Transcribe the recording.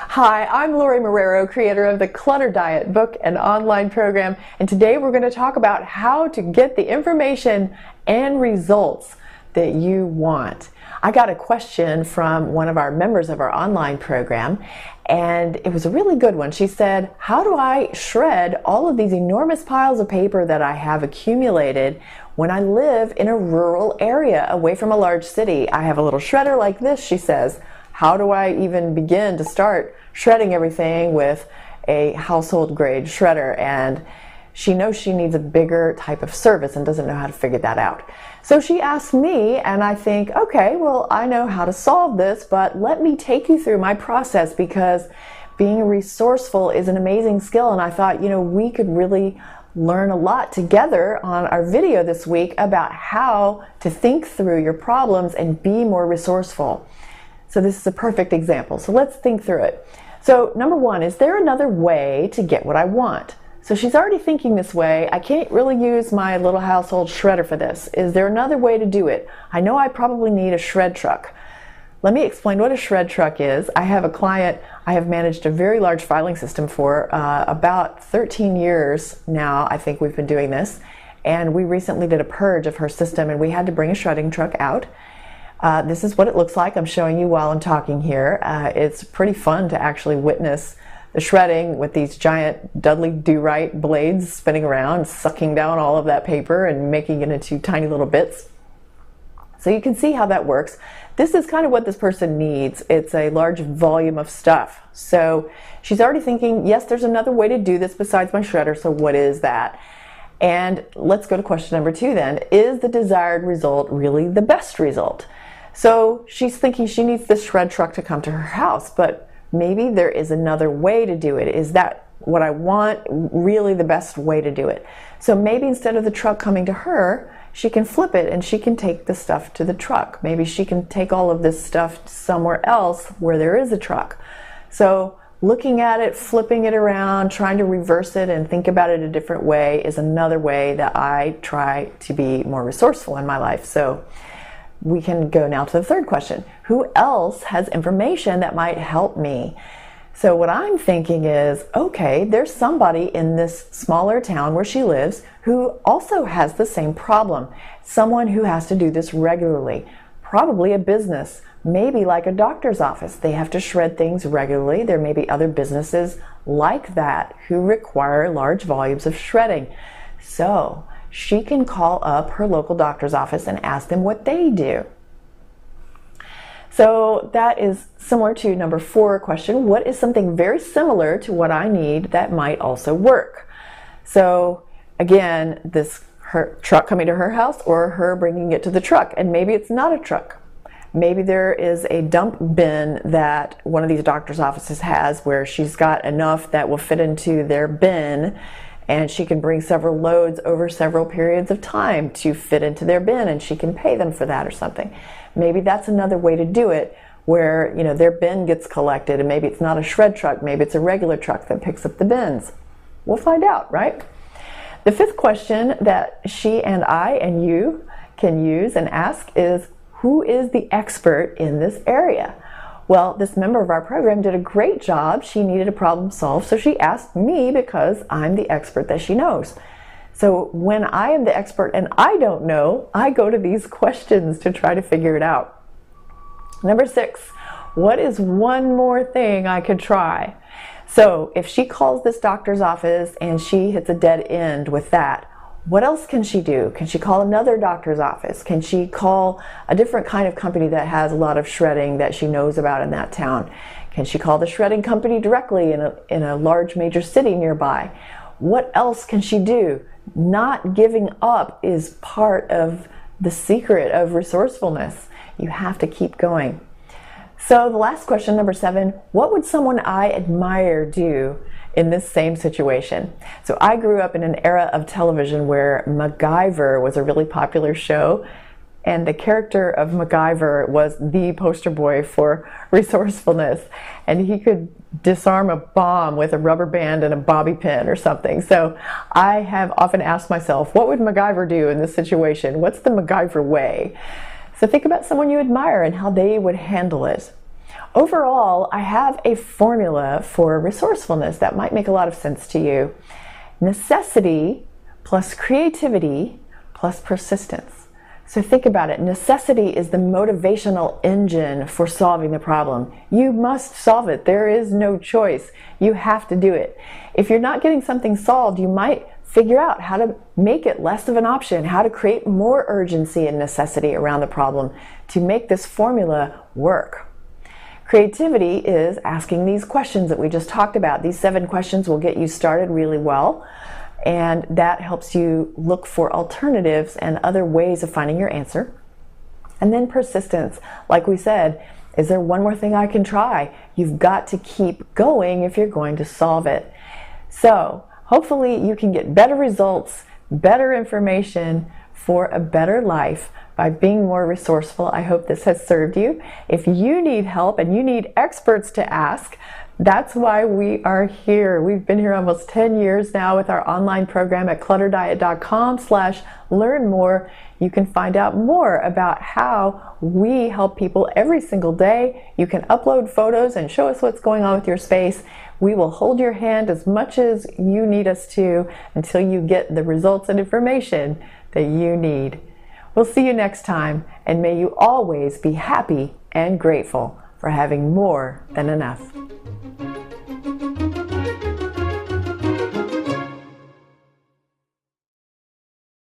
Hi, I'm Lorie Marrero, creator of the Clutter Diet Book and online program, and today we're going to talk about how to get the information and results that you want. I got a question from one of our members of our online program, and it was a really good one. She said, how do I shred all of these enormous piles of paper that I have accumulated when I live in a rural area away from a large city? I have a little shredder like this, she says. How do I even begin to start shredding everything with a household grade shredder? And she knows she needs a bigger type of service and doesn't know how to figure that out. So she asked me, and I think, okay, well, I know how to solve this, but let me take you through my process, because being resourceful is an amazing skill. And I thought, we could really learn a lot together on our video this week about how to think through your problems and be more resourceful. So this is a perfect example. So let's think through it. So number one, is there another way to get what I want? So she's already thinking this way. I can't really use my little household shredder for this. Is there another way to do it? I know I probably need a shred truck. Let me explain what a shred truck is. I have a client I have managed a very large filing system for about 13 years now. I think we've been doing this. And we recently did a purge of her system, and we had to bring a shredding truck out. This is what it looks like. I'm showing you while I'm talking here. It's pretty fun to actually witness the shredding with these giant Dudley Do-Right blades spinning around, sucking down all of that paper and making it into tiny little bits. So you can see how that works. This is kind of what this person needs. It's a large volume of stuff. So she's already thinking, yes, there's another way to do this besides my shredder, so what is that? And let's go to question number two then. Is the desired result really the best result? So she's thinking she needs this shred truck to come to her house, but maybe there is another way to do it. Is that what I want, really the best way to do it? So maybe instead of the truck coming to her, she can flip it and she can take the stuff to the truck. Maybe she can take all of this stuff somewhere else where there is a truck. So looking at it, flipping it around, trying to reverse it and think about it a different way is another way that I try to be more resourceful in my life. So we can go now to the third question. Who else has information that might help me? So what I'm thinking is, okay, there's somebody in this smaller town where she lives who also has the same problem. Someone who has to do this regularly. Probably a business, maybe like a doctor's office. They have to shred things regularly. There may be other businesses like that who require large volumes of shredding. So she can call up her local doctor's office and ask them what they do. So that is similar to number 4 question. What is something very similar to what I need that might also work? So again, her truck coming to her house or her bringing it to the truck. And maybe it's not a truck. Maybe there is a dump bin that one of these doctor's offices has where she's got enough that will fit into their bin, and she can bring several loads over several periods of time to fit into their bin, and she can pay them for that or something. Maybe that's another way to do it, where their bin gets collected, and maybe it's not a shred truck, maybe it's a regular truck that picks up the bins. We'll find out, right? The 5th question that she and I and you can use and ask is, who is the expert in this area? Well, this member of our program did a great job. She needed a problem solved, so she asked me because I'm the expert that she knows. So when I am the expert and I don't know, I go to these questions to try to figure it out. Number 6, what is one more thing I could try? So if she calls this doctor's office and she hits a dead end with that, what else can she do? Can she call another doctor's office? Can she call a different kind of company that has a lot of shredding that she knows about in that town? Can she call the shredding company directly in a large major city nearby? What else can she do? Not giving up is part of the secret of resourcefulness. You have to keep going. So the last question, number 7, what would someone I admire do in this same situation? So I grew up in an era of television where MacGyver was a really popular show, and the character of MacGyver was the poster boy for resourcefulness, and he could disarm a bomb with a rubber band and a bobby pin or something. So I have often asked myself, what would MacGyver do in this situation? What's the MacGyver way? So think about someone you admire and how they would handle it. Overall, I have a formula for resourcefulness that might make a lot of sense to you. Necessity plus creativity plus persistence. So think about it. Necessity is the motivational engine for solving the problem. You must solve it. There is no choice. You have to do it. If you're not getting something solved, you might figure out how to make it less of an option, how to create more urgency and necessity around the problem to make this formula work. Creativity is asking these questions that we just talked about. These 7 questions will get you started really well, and that helps you look for alternatives and other ways of finding your answer. And then persistence, like we said, is there one more thing I can try? You've got to keep going if you're going to solve it. So hopefully you can get better results, better information for a better life by being more resourceful. I hope this has served you. If you need help and you need experts to ask, that's why we are here. We've been here almost 10 years now with our online program at clutterdiet.com/learn-more. You can find out more about how we help people every single day. You can upload photos and show us what's going on with your space. We will hold your hand as much as you need us to until you get the results and information that you need. We'll see you next time, and may you always be happy and grateful for having more than enough.